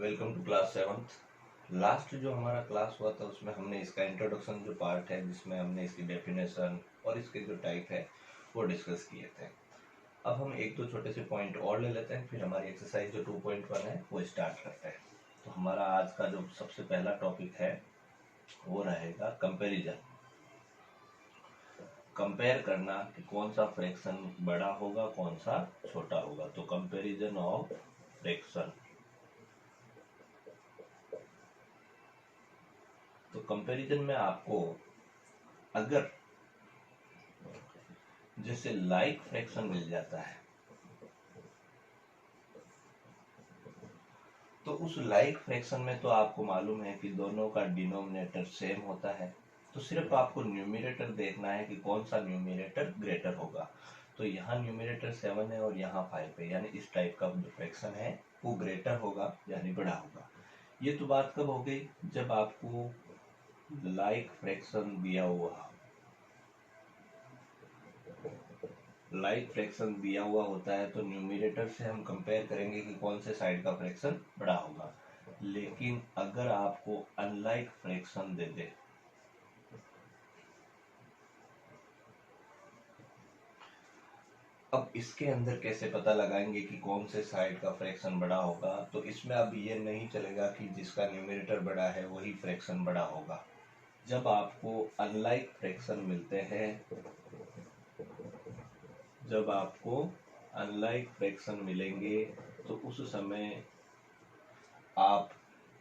Welcome to class 7th। Last जो हमारा class हुआ था उसमें हमने इसका इंट्रोडक्शन जो पार्ट है जिसमें हमने इसकी डेफिनेशन और इसके जो टाइप है वो डिस्कस किए थे। अब हम एक दो छोटे से पॉइंट और ले लेते हैं, फिर हमारी एक्सरसाइज जो 2.1 है वो स्टार्ट करते हैं। तो हमारा आज का जो सबसे पहला टॉपिक है वो रहेगा कंपेरिजन। कंपेयर करना कि कौन सा फ्रैक्शन बड़ा होगा कौन सा छोटा होगा। तो कंपेरिजन ऑफ फ्रैक्शन। तो कंपैरिजन में आपको अगर जैसे लाइक फ्रैक्शन मिल जाता है तो उस लाइक फ्रैक्शन में तो आपको मालूम है कि दोनों का डिनोमिनेटर सेम होता है। तो सिर्फ आपको न्यूमरेटर देखना है कि कौन सा न्यूमरेटर ग्रेटर होगा। तो यहाँ न्यूमरेटर 7 है और यहाँ 5 है, यानी इस टाइप का जो फ्रैक्शन है वो ग्रेटर होगा यानी बड़ा होगा। ये तो बात कब हो गई जब आपको लाइक फ्रैक्शन दिया हुआ लाइक फ्रैक्शन दिया हुआ होता है तो न्यूमरेटर से हम कंपेयर करेंगे कि कौन से साइड का फ्रैक्शन बड़ा होगा। लेकिन अगर आपको अनलाइक फ्रैक्शन दे दे अब इसके अंदर कैसे पता लगाएंगे कि कौन से साइड का फ्रैक्शन बड़ा होगा। तो इसमें अब ये नहीं चलेगा कि जिसका न्यूमरेटर बड़ा है वही फ्रैक्शन बड़ा होगा। जब आपको अनलाइक फ्रैक्शन मिलते हैं जब आपको अनलाइक फ्रैक्शन मिलेंगे तो उस समय आप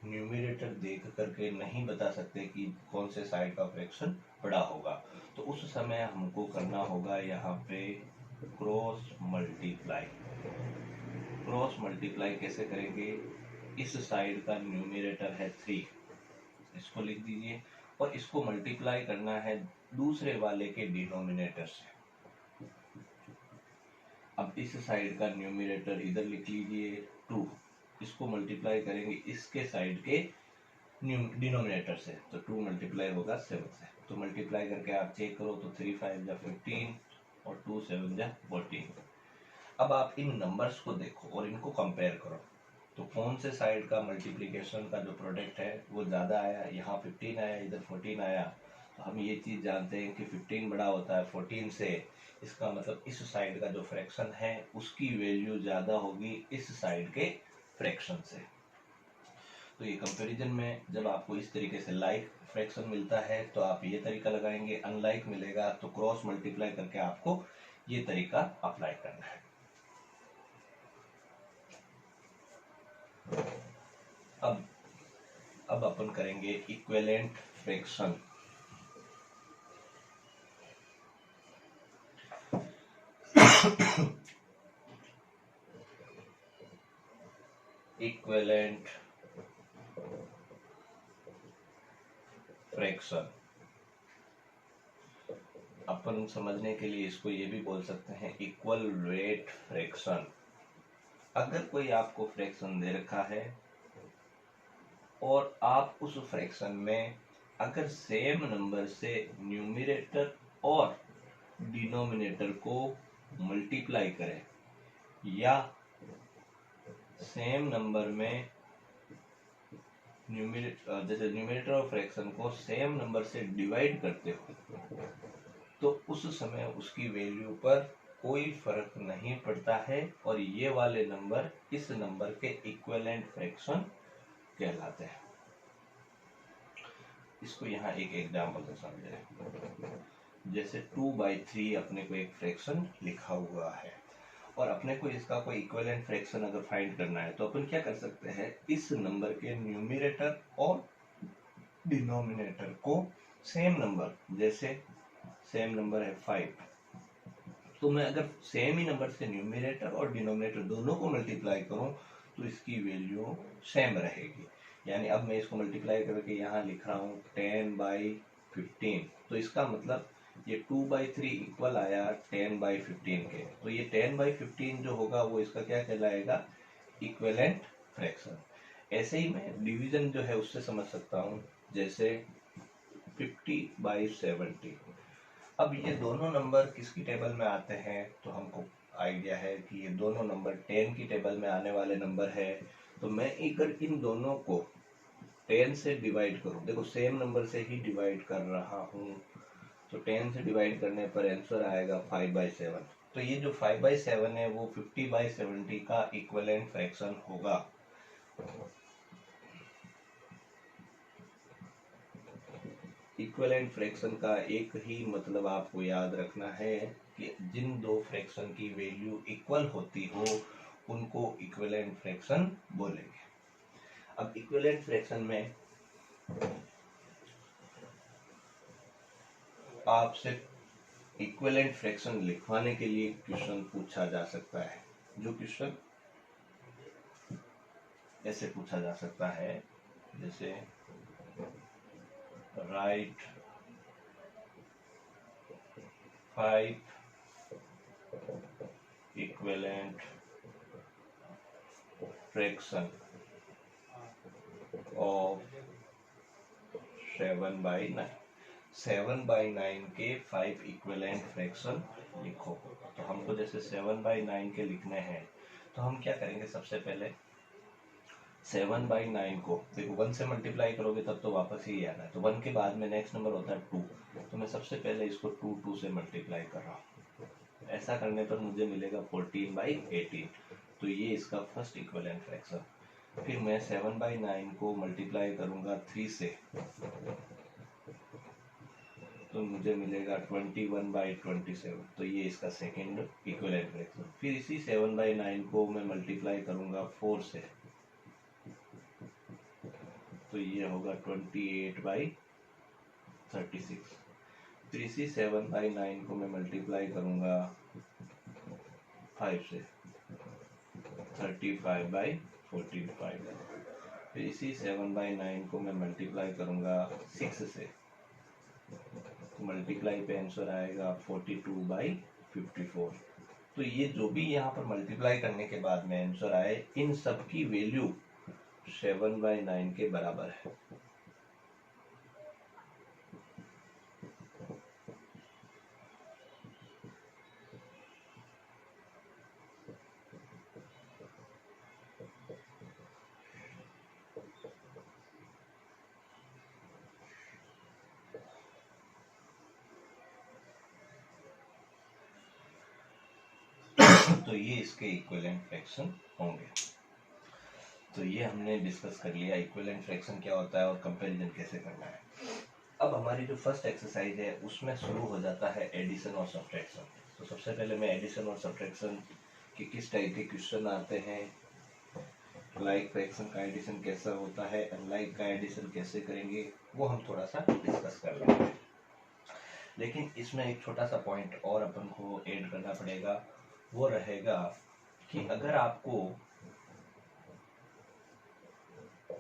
न्यूमरेटर देख करके नहीं बता सकते कि कौन से साइड का फ्रैक्शन बड़ा होगा। तो उस समय हमको करना होगा यहाँ पे क्रॉस मल्टीप्लाई। क्रॉस मल्टीप्लाई कैसे करेंगे? इस साइड का न्यूमरेटर है 3, इसको लिख दीजिए, और इसको मल्टीप्लाई करना है दूसरे वाले के डिनोमिनेटर से। अब इस साइड का न्यूमरेटर इधर लिख लीजिए 2, इसको मल्टीप्लाई करेंगे इसके साइड के डिनोमिनेटर से, तो 2 मल्टीप्लाई होगा 7 से। तो मल्टीप्लाई करके आप चेक करो तो 3 5 जा 15 और 2 7 जा 14। अब आप इन नंबर्स को देखो और इनको कंपेयर करो तो कौन से साइड का मल्टीप्लिकेशन का जो प्रोडक्ट है वो ज़्यादा आया। यहाँ 15 आया, इधर 14 आया। तो हम ये चीज़ जानते हैं कि 15 बड़ा होता है 14 से। इसका मतलब इस साइड का जो फ्रैक्शन है उसकी वैल्यू ज़्यादा होगी इस साइड के फ्रैक्शन से। तो ये कंपैरिजन में जब आपको इस तरीके से लाइक फ्रैक्शन मिलता है तो आप ये तरीका लगाएंगे, अनलाइक मिलेगा तो क्रॉस मल्टीप्लाई करके आपको ये तरीका अप्लाई करना है। अब अपन करेंगे इक्विवेलेंट फ्रैक्शन। इक्विवेलेंट फ्रैक्शन अपन समझने के लिए इसको ये भी बोल सकते हैं इक्वल वेट फ्रैक्शन। अगर कोई आपको फ्रैक्शन दे रखा है और आप उस फ्रैक्शन में अगर सेम नंबर से न्यूमरेटर और डिनोमिनेटर को मल्टीप्लाई करें या सेम नंबर में जैसे न्यूमरेटर और फ्रैक्शन को सेम नंबर से डिवाइड करते हो तो उस समय उसकी वैल्यू पर कोई फर्क नहीं पड़ता है और ये वाले नंबर इस नंबर के इक्विवेलेंट फ्रैक्शन कहलाते हैं। इसको यहाँ एक एग्जाम्पल से समझे। जैसे 2/3 अपने को एक फ्रैक्शन लिखा हुआ है और अपने को इसका कोई इक्विवेलेंट फ्रैक्शन अगर फाइंड करना है तो अपन क्या कर सकते हैं, इस नंबर के न्यूमरेटर और डिनोमिनेटर को सेम नंबर, जैसे सेम नंबर है 5, तो मैं अगर सेम ही नंबर से न्यूमरेटर और डिनोमिनेटर दोनों को मल्टीप्लाई करूं तो इसकी वैल्यू सेम रहेगी। यानी अब मैं इसको मल्टीप्लाई करके यहाँ लिख रहा हूँ 10/15, तो इसका मतलब ये 2/3 इक्वल आया 10/15 के। तो ये 10/15 जो होगा वो इसका क्या कहलाएगा, इक्विवेलेंट फ्रैक्शन। ऐसे ही मैं डिवीजन जो है उससे समझ सकता हूँ, जैसे 50/70। अब ये दोनों नंबर किसकी टेबल में आते हैं तो हमको आइडिया है कि ये दोनों नंबर 10 की टेबल में आने वाले नंबर है। तो मैं अगर इन दोनों को 10 से डिवाइड करूं, देखो सेम नंबर से ही डिवाइड कर रहा हूं, तो 10 से डिवाइड करने पर आंसर आएगा 5/7। तो ये जो 5/7 है वो 50/70 का इक्विवेलेंट फ्रैक्शन होगा। इक्विवेलेंट फ्रैक्शन का एक ही मतलब आपको याद रखना है कि जिन दो फ्रैक्शन की वैल्यू इक्वल होती हो उनको इक्विवेलेंट फ्रैक्शन बोलेंगे। अब इक्विवेलेंट फ्रैक्शन में आपसे इक्विवेलेंट फ्रैक्शन लिखवाने के लिए क्वेश्चन पूछा जा सकता है, जो क्वेश्चन ऐसे पूछा जा सकता है, जैसे राइट 5 इक्विवेलेंट फ्रैक्शन ऑफ 7/9। 7/9 के 5 इक्विवेलेंट फ्रैक्शन लिखो। तो हमको जैसे 7/9 के लिखने हैं, तो हम क्या करेंगे, सबसे पहले 7/9 को देखो 1 से मल्टीप्लाई करोगे तब तो वापस ही आना है, तो 1 के बाद में नेक्स्ट नंबर होता है 2, तो मैं सबसे पहले इसको 2 से मल्टीप्लाई कर रहा हूँ। ऐसा करने पर मुझे मिलेगा 14/18, तो ये इसका फर्स्ट इक्विवेलेंट फ्रैक्शन। फिर मैं 7/9 को मल्टीप्लाई करूंगा 3 से, तो मुझे मिलेगा 21/27, तो ये इसका सेकेंड इक्विवेलेंट फ्रैक्शन। फिर इसी 7/9 को मैं मल्टीप्लाई करूंगा 4 से, तो ये होगा 28/36। फिर इसी 7/9 को मैं मल्टीप्लाई करूंगा 5 से, 35/45। फिर इसी 7/9 को मैं मल्टीप्लाई करूंगा 6 से, तो मल्टीप्लाई पे आंसर आएगा 42/54। तो ये जो भी यहाँ पर मल्टीप्लाई करने के बाद में आंसर आए, इन सब की वैल्यू 7/9 के बराबर है। तो ये इसके इक्विवेलेंट फ्रैक्शन होंगे। तो ये हमने डिस्कस कर लिया इक्विवेलेंट फ्रैक्शन क्या होता है और कंपैरिजन कैसे करना है। अब हमारी जो फर्स्ट एक्सरसाइज है उसमें शुरू हो जाता है एडिशन और सब्ट्रैक्शन। तो सबसे पहले मैं एडिशन और सब्ट्रैक्शन के किस टाइप के क्वेश्चन आते हैं, लाइक फ्रैक्शन का एडिशन कैसा होता है, अनलाइक का एडिशन कैसे करेंगे, वो हम थोड़ा सा डिस्कस कर लेंगे। लेकिन इसमें एक छोटा सा पॉइंट और अपन को ऐड करना पड़ेगा, वो रहेगा कि अगर आपको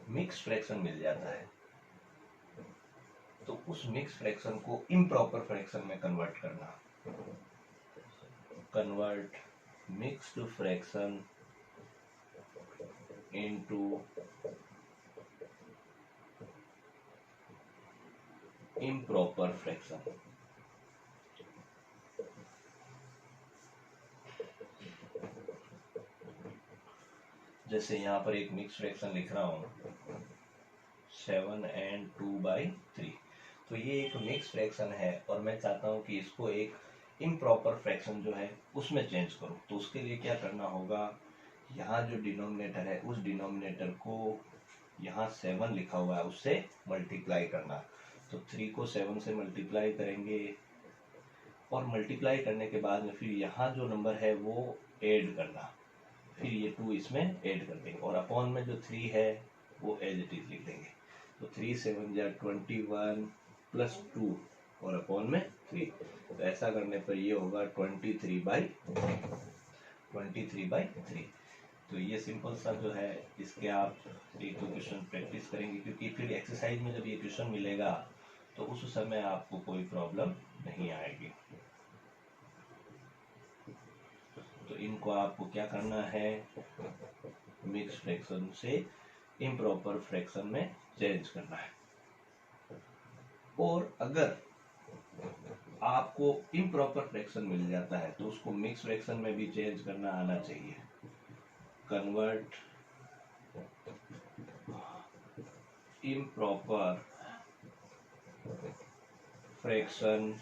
मिक्स फ्रैक्शन मिल जाता है तो उस मिक्स फ्रैक्शन को इम्प्रॉपर फ्रैक्शन में कन्वर्ट करना। Convert mixed fraction into improper fraction. जैसे यहाँ पर एक मिक्स फ्रैक्शन लिख रहा हूँ 7 and 2/3, तो ये एक मिक्स फ्रैक्शन है और मैं चाहता हूँ कि इसको एक इम्प्रॉपर फ्रैक्शन जो है उसमें चेंज करूँ। तो उसके लिए क्या करना होगा, यहाँ जो डिनोमिनेटर है उस डिनोमिनेटर को यहाँ 7 लिखा हुआ है उससे मल्टीप्लाई करना। तो 3 को 7 से मल्टीप्लाई करेंगे और मल्टीप्लाई करने के बाद में फिर यहाँ जो नंबर है वो ऐड करना, फिर ये 2 इसमें ऐड कर देंगे और अपॉन में जो 3 है वो एज इट इज लिख देंगे। तो 3 7 जा 21 प्लस 2 और अपॉन में 3, तो ऐसा करने पर ये होगा 23/3। तो ये सिंपल सा जो है, इसके आप एक दो क्वेश्चन प्रैक्टिस करेंगे क्योंकि फिर एक्सरसाइज में जब ये क्वेश्चन मिलेगा तो उस समय आपको कोई प्रॉब्लम नहीं आएगी। तो इनको आपको क्या करना है, मिक्स फ्रैक्शन से इम्प्रॉपर फ्रैक्शन में चेंज करना है। और अगर आपको इम्प्रॉपर फ्रैक्शन मिल जाता है तो उसको मिक्स फ्रैक्शन में भी चेंज करना आना चाहिए। Convert improper fraction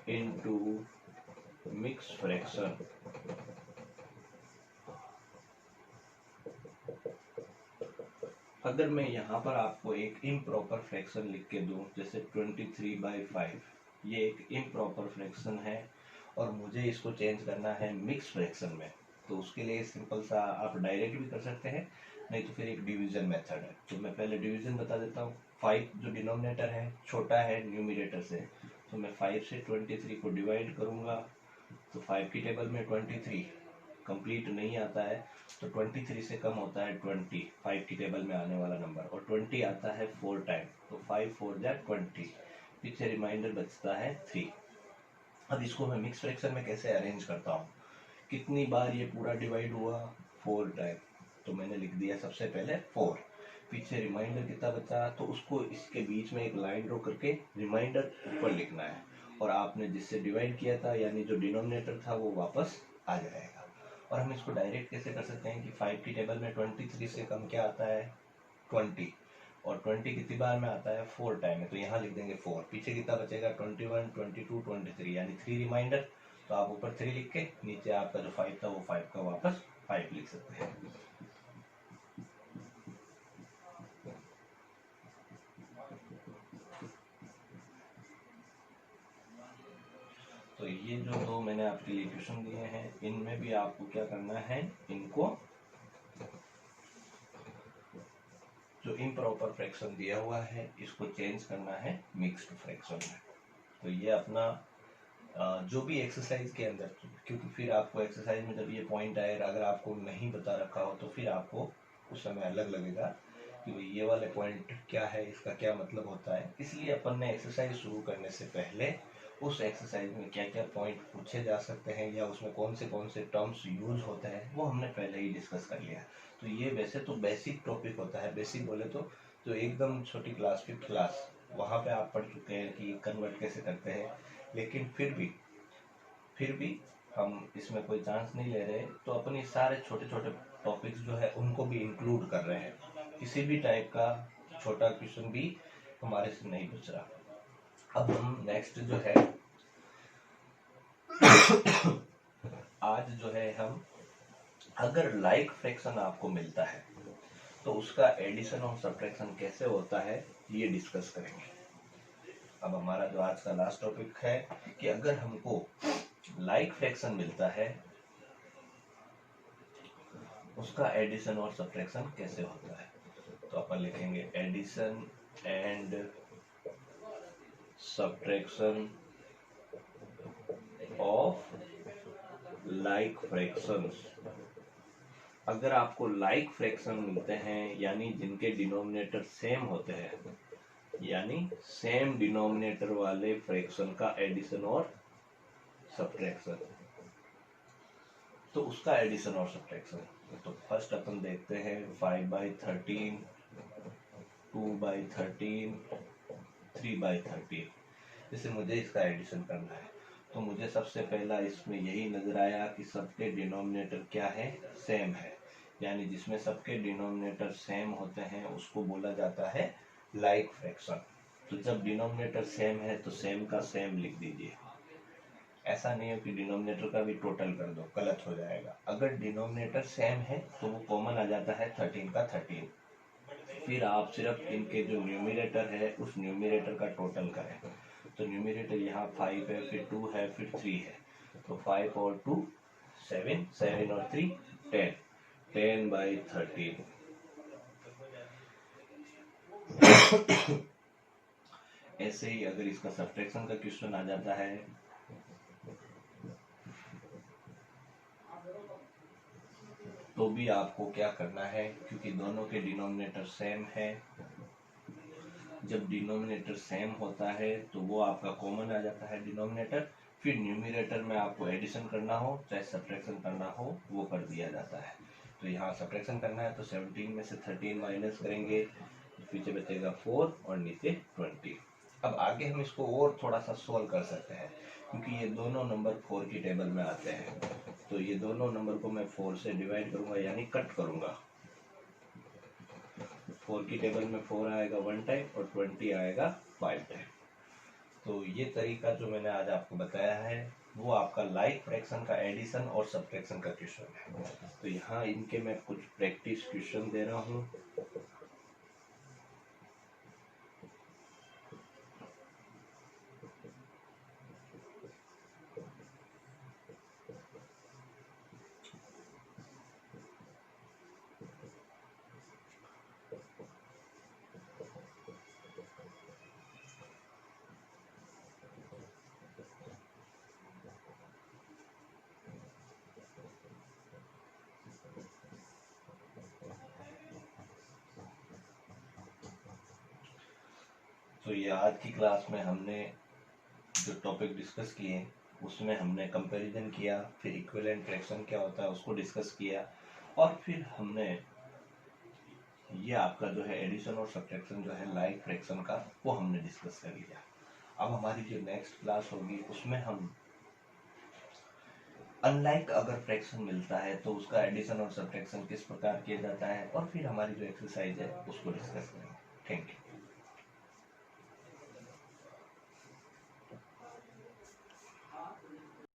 into mixed fraction। अगर मैं यहाँ पर आपको एक इम्प्रॉपर फ्रैक्शन लिख के दूं, जैसे 23/5, ये एक इम्प्रॉपर फ्रैक्शन है और मुझे इसको चेंज करना है मिक्स फ्रैक्शन में, तो उसके लिए सिंपल सा आप डायरेक्ट भी कर सकते हैं, नहीं तो फिर एक डिवीजन मेथड है। तो मैं पहले डिवीजन बता देता हूँ। 5 जो डिनोमिनेटर है छोटा है न्यूमिनेटर से, तो मैं 5 से 23 को डिवाइड करूँगा, तो 5 की टेबल में 23 कंप्लीट नहीं आता है, तो 23 से कम होता है 20, 5 की टेबल में आने वाला नंबर, और 20 आता है 4 टाइम, तो 5 4 जा 20, पीछे रिमाइंडर बचता है 3। अब इसको मैं मिक्स फ्रैक्शन में कैसे अरेंज करता हूँ, कितनी बार ये पूरा डिवाइड हुआ, 4 टाइम, तो मैंने लिख दिया सबसे पहले 4, पीछे रिमाइंडर कितना बचा, तो उसको इसके बीच में एक लाइन ड्रॉ करके रिमाइंडर ऊपर लिखना है, और आपने जिससे डिवाइड किया था यानी जो डिनोमिनेटर था वो वापस आ जाएगा। और हम इसको डायरेक्ट कैसे कर सकते हैं कि 5 की टेबल में 23 से कम क्या आता है 20, और 20 कितनी बार में आता है 4 टाइम में, तो यहाँ लिख देंगे 4, पीछे कितना बचेगा 21 22 23 यानी 3 रिमाइंडर, तो आप ऊपर 3 लिख के नीचे आपका जो 5 था वो 5 का वापस 5 लिख सकते हैं। तो ये जो दो मैंने आपके लिए क्वेश्चन दिए हैं, इनमें भी आपको क्या करना है, इनको जो इम्प्रॉपर फ्रैक्शन दिया हुआ है इसको चेंज करना है मिक्स्ड फ्रैक्शन में। तो ये अपना जो भी एक्सरसाइज के अंदर, क्योंकि फिर आपको एक्सरसाइज में जब ये पॉइंट आएगा, अगर आपको नहीं बता रखा हो तो फिर आपको उस समय अलग लगेगा कि ये वाले पॉइंट क्या है, इसका क्या मतलब होता है। इसलिए अपन ने एक्सरसाइज शुरू करने से पहले उस एक्सरसाइज में क्या क्या पॉइंट पूछे जा सकते हैं या उसमें कौन से टर्म्स यूज होते हैं वो हमने पहले ही डिस्कस कर लिया। तो ये वैसे तो बेसिक टॉपिक होता है, बेसिक बोले तो जो एकदम छोटी क्लास 5th क्लास वहाँ पे आप पढ़ चुके हैं कि कन्वर्ट कैसे करते हैं, लेकिन फिर भी हम इसमें कोई चांस नहीं ले रहे, तो अपन ये सारे छोटे छोटे टॉपिक्स जो है उनको भी इंक्लूड कर रहे हैं, किसी भी टाइप का छोटा क्वेश्चन भी हमारे से नहीं बच रहा। अब हम नेक्स्ट जो है आज जो है हम अगर लाइक फ्रैक्शन आपको मिलता है तो उसका एडिशन और सब्ट्रैक्शन कैसे होता है ये डिस्कस करेंगे। अब हमारा जो आज का लास्ट टॉपिक है कि अगर हमको लाइक फ्रैक्शन मिलता है उसका एडिशन और सब्ट्रैक्शन कैसे होता है। तो अपन लिखेंगे addition and subtraction of like fractions. अगर आपको लाइक फ्रैक्शन मिलते हैं यानी जिनके डिनोमिनेटर सेम होते हैं, यानी सेम डिनोमिनेटर वाले फ्रैक्शन का एडिशन और सब्ट्रैक्शन, तो उसका एडिशन और सब्ट्रैक्शन। तो फर्स्ट अपन देखते हैं 5/13, 2/13, 3/13। जैसे मुझे इसका एडिशन करना है तो मुझे सबसे पहला इसमें यही नजर आया कि सबके डिनोमिनेटर क्या है, सेम है, यानी जिसमें सबके डिनोमिनेटर सेम होते हैं उसको बोला जाता है लाइक फ्रैक्शन। तो जब डिनोमिनेटर सेम है तो सेम का सेम लिख दीजिए, ऐसा नहीं हो कि डिनोमिनेटर का भी टोटल कर दो, गलत हो जाएगा। अगर डिनोमिनेटर सेम है तो वो कॉमन आ जाता है 13 का 13, फिर आप सिर्फ इनके जो न्यूमिनेटर है उस न्यूमिनेटर का टोटल करें। तो न्यूमिनेटर यहाँ 5 है, फिर 2 है, फिर 3 है, तो 5 और 2 7, 7 और 3 10, 10/13। ऐसे ही अगर इसका सब्ट्रैक्शन का क्वेश्चन आ जाता है तो भी आपको क्या करना है, क्योंकि दोनों के डिनोमिनेटर सेम है, जब डिनोमिनेटर सेम होता है तो वो आपका कॉमन आ जाता है डिनोमिनेटर, फिर न्यूमिनेटर में आपको एडिशन करना हो चाहे सब्ट्रैक्शन करना हो वो कर दिया जाता है। तो यहाँ सब्ट्रैक्शन करना है तो 17 में से 13 माइनस करेंगे, पीछे बचेगा 4 और नीचे 20। अब आगे हम इसको और थोड़ा सा सोल्व कर सकते हैं क्योंकि ये दोनों नंबर 4 की टेबल में आते हैं, तो ये दोनों नंबर को मैं 4 से डिवाइड करूंगा यानी कट करूंगा। 4 की टेबल में 4 आएगा 1 टाइम और 20 आएगा 5 टाइम। तो ये तरीका जो मैंने आज आपको बताया है वो आपका लाइक फ्रैक्शन का एडिशन और सब्ट्रैक्शन का क्वेश्चन है। तो यहाँ इनके मैं कुछ प्रैक्टिस क्वेश्चन दे रहा हूँ। तो ये आज की क्लास में हमने जो टॉपिक डिस्कस किए उसमें हमने कंपैरिजन किया, फिर इक्विवेलेंट फ्रैक्शन क्या होता है उसको डिस्कस किया, और फिर हमने ये आपका जो है एडिशन और सब्ट्रैक्शन जो है लाइक फ्रैक्शन का वो हमने डिस्कस कर लिया। अब हमारी जो नेक्स्ट क्लास होगी उसमें हम अनलाइक अगर फ्रैक्शन मिलता है तो उसका एडिशन और सब्ट्रैक्शन किस प्रकार किया जाता है, और फिर हमारी जो एक्सरसाइज है उसको डिस्कस करेंगे। Thank you.